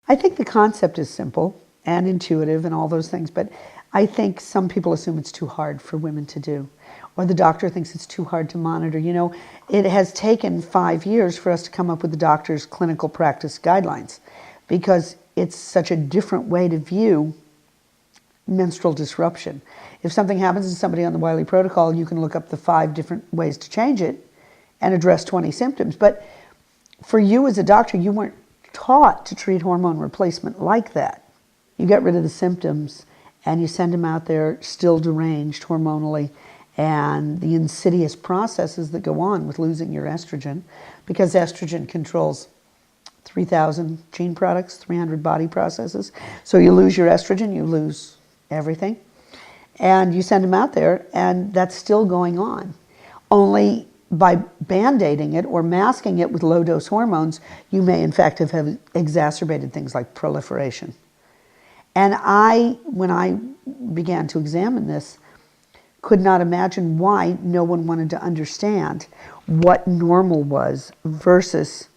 I think the concept is simple and intuitive and all those things, but I think some people assume it's too hard for women to do, or the doctor thinks it's too hard to monitor. You know, it has taken 5 years for us to come up with the doctor's clinical practice guidelines because it's such a different way to view menstrual disruption. If something happens to somebody on the Wiley protocol, you can look up the 5 different ways to change it and address 20 symptoms. But for you as a doctor, you weren't taught to treat hormone replacement like that. You get rid of the symptoms and you send them out there still deranged hormonally, and the insidious processes that go on with losing your estrogen, because estrogen controls 3,000 gene products, 300 body processes. So you lose your estrogen, you lose everything. And you send them out there, and that's still going on. Only by band-aiding it or masking it with low-dose hormones, you may in fact have exacerbated things like proliferation. And when I began to examine this, could not imagine why no one wanted to understand what normal was versus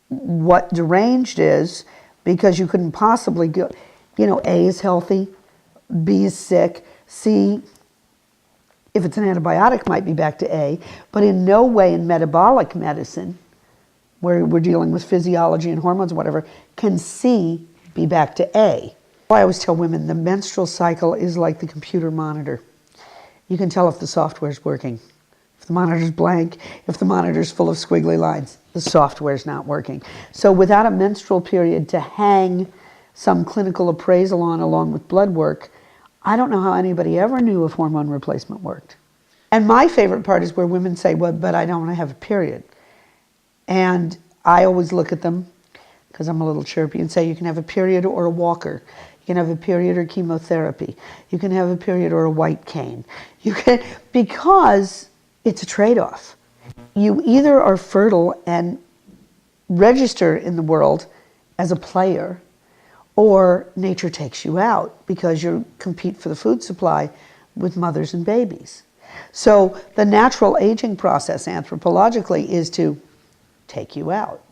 what deranged is, because you couldn't possibly go, you know, A is healthy, B is sick, C, if it's an antibiotic, might be back to A, but in no way in metabolic medicine, where we're dealing with physiology and hormones and whatever, can C be back to A. I always tell women the menstrual cycle is like the computer monitor. You can tell if the software's working. If the monitor's blank, if the monitor's full of squiggly lines, the software's not working. So without a menstrual period to hang some clinical appraisal on along with blood work, I don't know how anybody ever knew if hormone replacement worked. And my favorite part is where women say, well, but I don't want to have a period. And I always look at them, because I'm a little chirpy, and say you can have a period or a walker. You can have a period or chemotherapy. You can have a period or a white cane. You can, because it's a trade-off. You either are fertile and register in the world as a player, or nature takes you out because you compete for the food supply with mothers and babies. So the natural aging process anthropologically is to take you out.